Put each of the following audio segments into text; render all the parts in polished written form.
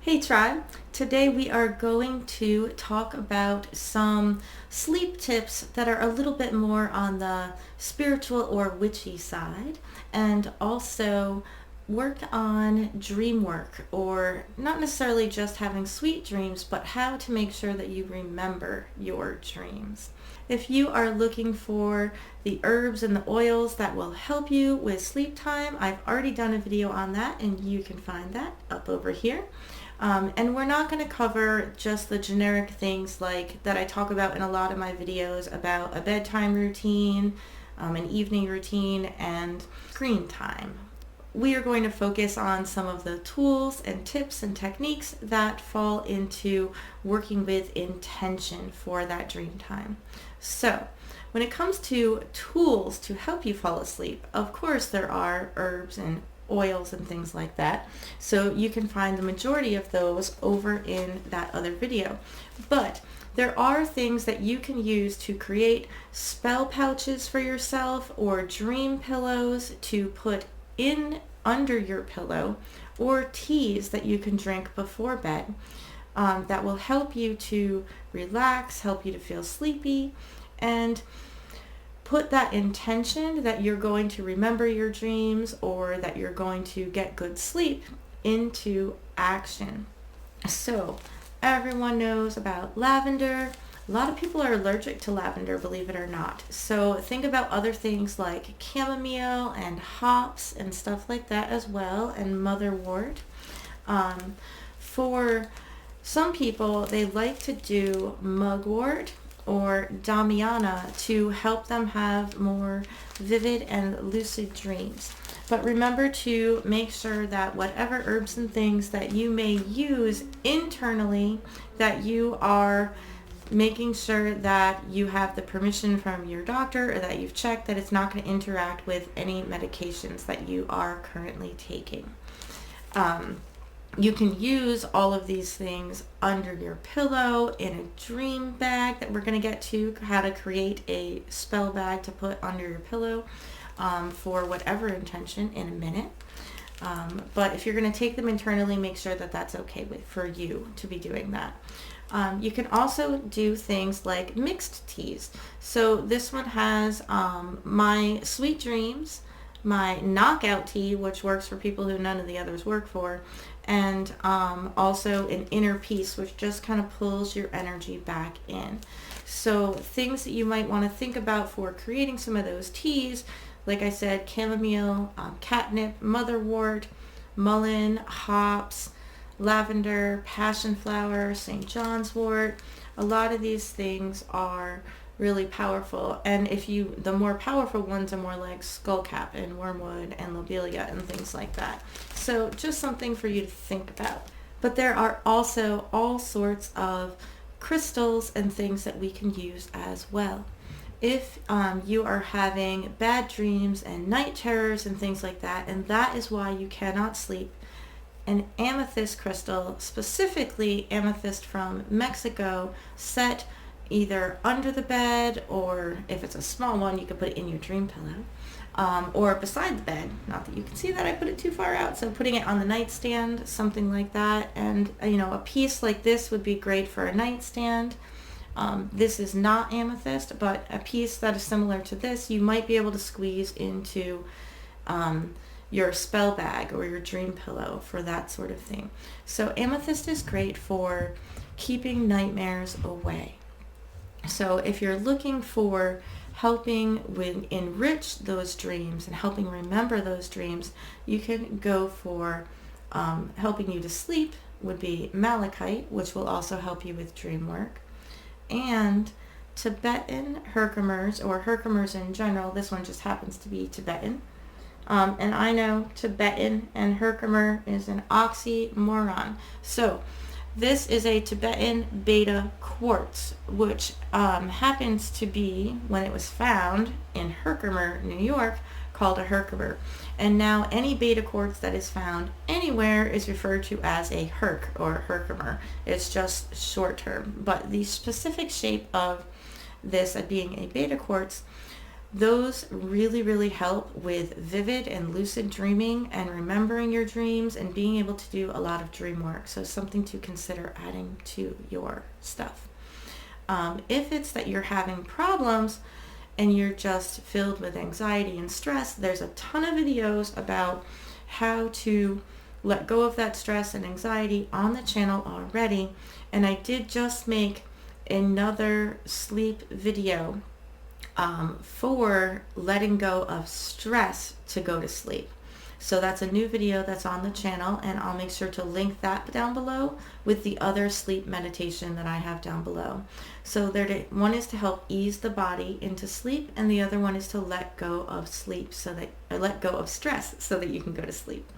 Hey Tribe, today we are going to talk about some sleep tips that are a little bit more on the spiritual or witchy side, and also work on dream work, or not necessarily just having sweet dreams, but how to make sure that you remember your dreams. If you are looking for the herbs and the oils that will help you with sleep time, I've already done a video on that and you can find that up over here. And we're not going to cover just the generic things like that I talk about in a lot of my videos about a bedtime routine, an evening routine, and screen time. We are going to focus on some of the tools and tips and techniques that fall into working with intention for that dream time. So, when it comes to tools to help you fall asleep, of course there are herbs and oils and things like that. So you can find the majority of those over in that other video. But there are things that you can use to create spell pouches for yourself or dream pillows to put in under your pillow, or teas that you can drink before bed that will help you to relax, help you to feel sleepy, and put that intention that you're going to remember your dreams or that you're going to get good sleep into action. So everyone knows about lavender. A lot of people are allergic to lavender, believe it or not. So think about other things like chamomile and hops and stuff like that as well, and motherwort. For some people, they like to do mugwort or Dawna to help them have more vivid and lucid dreams. But remember to make sure that whatever herbs and things that you may use internally, that you are making sure that you have the permission from your doctor, or that you've checked that it's not going to interact with any medications that you are currently taking. You can use all of these things under your pillow, in a dream bag that we're going to get to, how to create a spell bag to put under your pillow for whatever intention in a minute. But if you're going to take them internally, make sure that that's okay for you to be doing that. You can also do things like mixed teas. So this one has my Sweet Dreams, my Knockout tea, which works for people who none of the others work for, and also an Inner Peace, which just kind of pulls your energy back in. So things that you might want to think about for creating some of those teas, like I said, chamomile, catnip, motherwort, mullein, hops, lavender, passion flower, St. John's wort. A lot of these things are really powerful, and the more powerful ones are more like skullcap and wormwood and lobelia and things like that. So just something for you to think about. But there are also all sorts of crystals and things that we can use as well. If you are having bad dreams and night terrors and things like that, and that is why you cannot sleep, an amethyst crystal, specifically amethyst from Mexico, set either under the bed, or if it's a small one, you could put it in your dream pillow, or beside the bed. Not that you can see that I put it too far out, so putting it on the nightstand, something like that. And a piece like this would be great for a nightstand. This is not amethyst, but a piece that is similar to this, you might be able to squeeze into your spell bag or your dream pillow for that sort of thing. So amethyst is great for keeping nightmares away. So if you're looking for helping enrich those dreams and helping remember those dreams, you can go for helping you to sleep would be malachite, which will also help you with dream work, and Tibetan herkimers, or herkimers in general. This one just happens to be Tibetan. And I know Tibetan and herkimer is an oxymoron. So this is a Tibetan beta quartz, which happens to be, when it was found in Herkimer, New York, called a herkimer. And now any beta quartz that is found anywhere is referred to as a herc or herkimer. It's just short term. But the specific shape of this being a beta quartz Those really, really help with vivid and lucid dreaming and remembering your dreams and being able to do a lot of dream work. So something to consider adding to your stuff. If it's that you're having problems and you're just filled with anxiety and stress, there's a ton of videos about how to let go of that stress and anxiety on the channel already. And I did just make another sleep video for letting go of stress to go to sleep. So that's a new video that's on the channel, and I'll make sure to link that down below with the other sleep meditation that I have down below. So one is to help ease the body into sleep, and the other one is to let go of let go of stress so that you can go to sleep.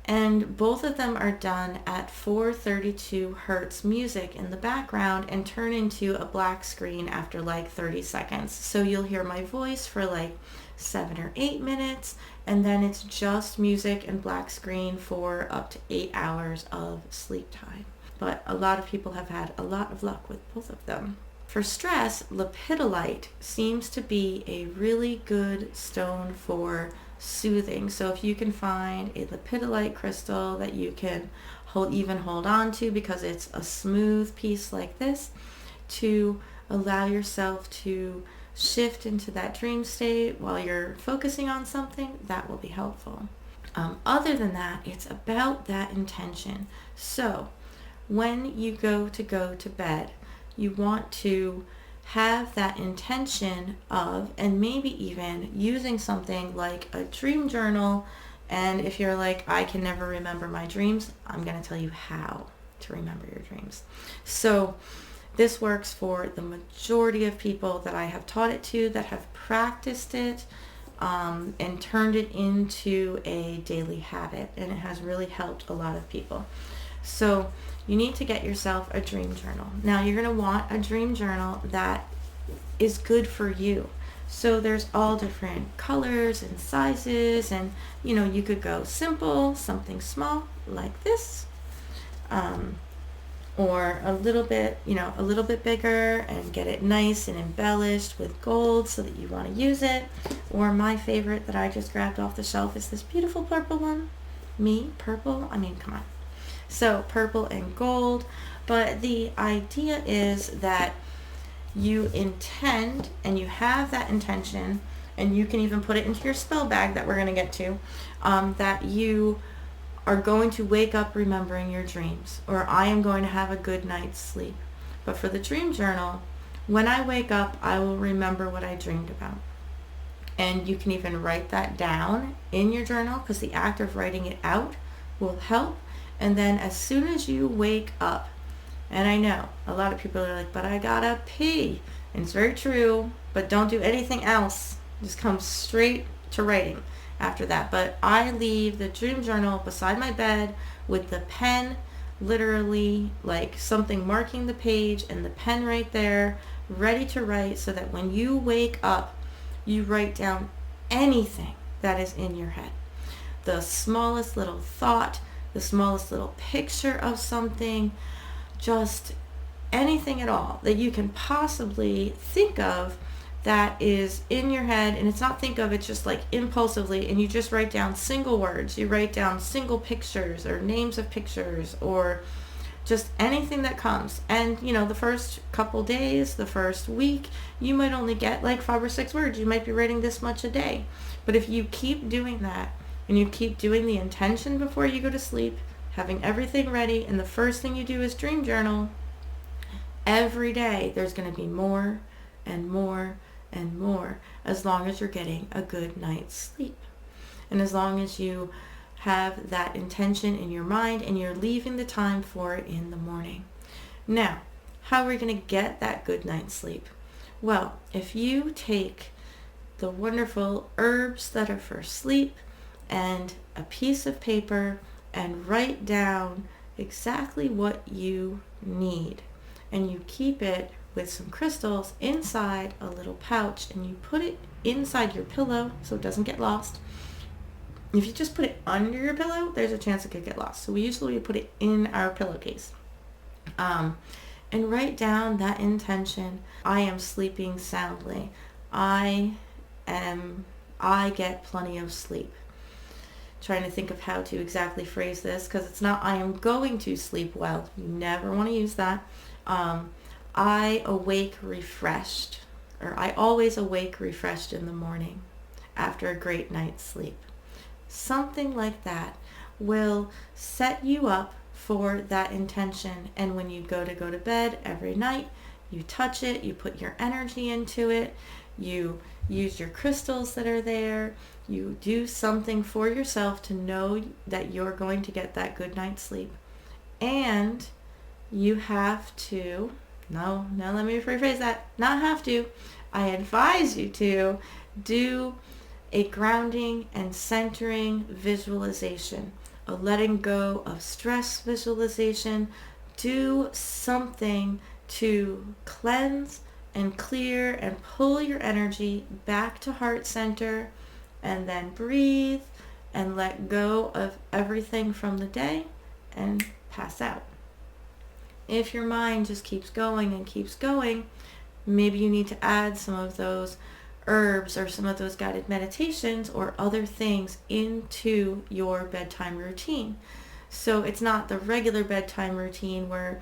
And both of them are done at 432 hertz music in the background and turn into a black screen after like 30 seconds. So you'll hear my voice for like 7 or 8 minutes, and then it's just music and black screen for up to 8 hours of sleep time. But a lot of people have had a lot of luck with both of them. For stress, lepidolite seems to be a really good stone for soothing. So if you can find a lepidolite crystal that you can hold on to, because it's a smooth piece like this, to allow yourself to shift into that dream state while you're focusing on something, that will be helpful. Other than that, it's about that intention. So when you go to bed, you want to have that intention of, and maybe even using something like a dream journal. And if you're like, I can never remember my dreams, I'm going to tell you how to remember your dreams. So this works for the majority of people that I have taught it to, that have practiced it and turned it into a daily habit, and it has really helped a lot of people. So you need to get yourself a dream journal. Now you're going to want a dream journal that is good for you. So there's all different colors and sizes, and you could go simple, something small like this, or a little bit bigger and get it nice and embellished with gold so that you want to use it. Or my favorite that I just grabbed off the shelf is this beautiful purple one. Purple? I mean, come on. So purple and gold. But the idea is that you intend, and you have that intention, and you can even put it into your spell bag that we're going to get to, that you are going to wake up remembering your dreams, or I am going to have a good night's sleep. But for the dream journal, when I wake up, I will remember what I dreamed about. And you can even write that down in your journal, because the act of writing it out will help. And then as soon as you wake up, and I know a lot of people are like, but I gotta pee. And it's very true, but don't do anything else. Just come straight to writing after that. But I leave the dream journal beside my bed with the pen, literally like something marking the page, and the pen right there, ready to write, so that when you wake up, you write down anything that is in your head. The smallest little thought, the smallest little picture of something, just anything at all that you can possibly think of that is in your head. And it's not think of, it's just like impulsively, and you just write down single words, you write down single pictures or names of pictures, or just anything that comes. And the first couple days, the first week, you might only get like 5 or 6 words. You might be writing this much a day. But if you keep doing that, and you keep doing the intention before you go to sleep, having everything ready, and the first thing you do is dream journal, every day there's going to be more and more and more, as long as you're getting a good night's sleep. And as long as you have that intention in your mind and you're leaving the time for it in the morning. Now, how are we going to get that good night's sleep? Well, if you take the wonderful herbs that are for sleep and a piece of paper and write down exactly what you need, and you keep it with some crystals inside a little pouch, and you put it inside your pillow so it doesn't get lost. If you just put it under your pillow, there's a chance it could get lost. So we usually put it in our pillowcase. And write down that intention. I am sleeping soundly. I get plenty of sleep. Trying to think of how to exactly phrase this, because it's not I am going to sleep well. You never want to use that. I awake refreshed, or I always awake refreshed in the morning after a great night's sleep. Something like that will set you up for that intention. And when you go to bed every night, you touch it, you put your energy into it, you use your crystals that are there, you do something for yourself to know that you're going to get that good night's sleep. And you have to, no, now let me rephrase that, not have to, I advise you to do a grounding and centering visualization, a letting go of stress visualization. Do something to cleanse and clear and pull your energy back to heart center, and then breathe and let go of everything from the day and pass out. If your mind just keeps going and keeps going, maybe you need to add some of those herbs or some of those guided meditations or other things into your bedtime routine. So it's not the regular bedtime routine where,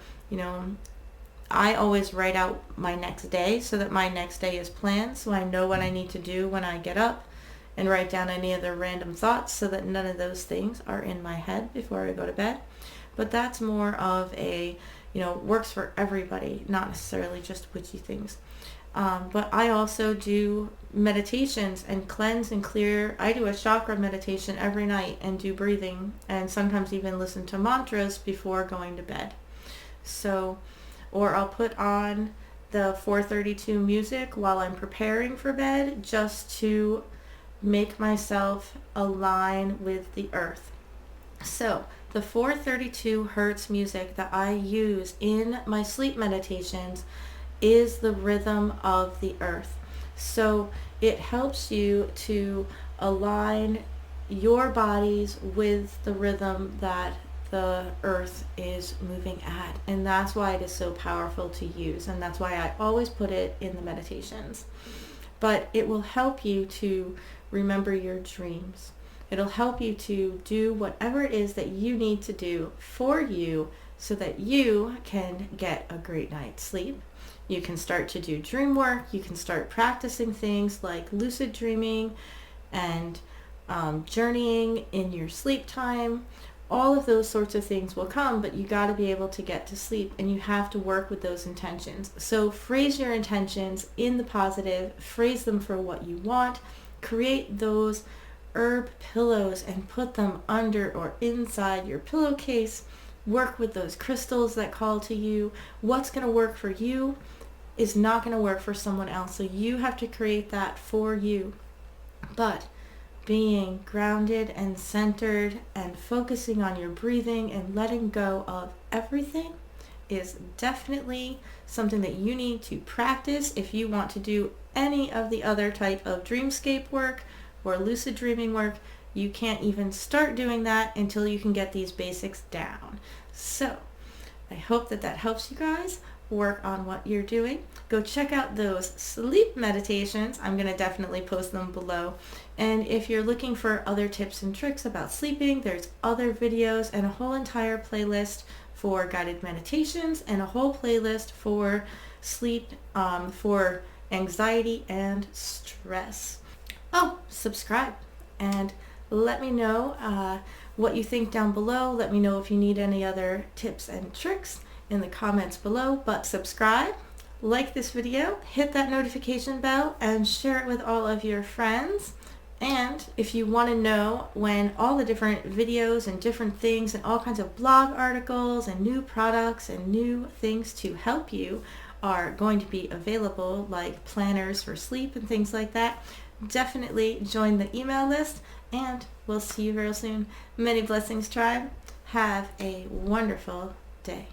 I always write out my next day so that my next day is planned, so I know what I need to do when I get up, and write down any other random thoughts so that none of those things are in my head before I go to bed. But that's more of a, works for everybody, not necessarily just witchy things. But I also do meditations and cleanse and clear. I do a chakra meditation every night and do breathing, and sometimes even listen to mantras before going to bed. So, or I'll put on the 432 music while I'm preparing for bed, just to make myself align with the earth. So the 432 hertz music that I use in my sleep meditations is the rhythm of the earth. So it helps you to align your bodies with the rhythm that the earth is moving at. And that's why it is so powerful to use. And that's why I always put it in the meditations. But it will help you to remember your dreams. It'll help you to do whatever it is that you need to do for you so that you can get a great night's sleep. You can start to do dream work. You can start practicing things like lucid dreaming and journeying in your sleep time. All of those sorts of things will come, but you got to be able to get to sleep, and you have to work with those intentions. So phrase your intentions in the positive, phrase them for what you want, create those herb pillows and put them under or inside your pillowcase. Work with those crystals that call to you. What's going to work for you is not going to work for someone else. So you have to create that for you. But being grounded and centered and focusing on your breathing and letting go of everything is definitely something that you need to practice if you want to do any of the other type of dreamscape work or lucid dreaming work. You can't even start doing that until you can get these basics down. So I hope that helps you guys work on what you're doing. Go check out those sleep meditations. I'm going to definitely post them below. And if you're looking for other tips and tricks about sleeping, there's other videos and a whole entire playlist for guided meditations and a whole playlist for sleep, for anxiety and stress. Oh, subscribe and let me know what you think down below. Let me know if you need any other tips and tricks in the comments below. But subscribe, like this video, hit that notification bell, and share it with all of your friends. And if you want to know when all the different videos and different things and all kinds of blog articles and new products and new things to help you are going to be available, like planners for sleep and things like that, definitely join the email list, and we'll see you real soon. Many blessings, tribe. Have a wonderful day.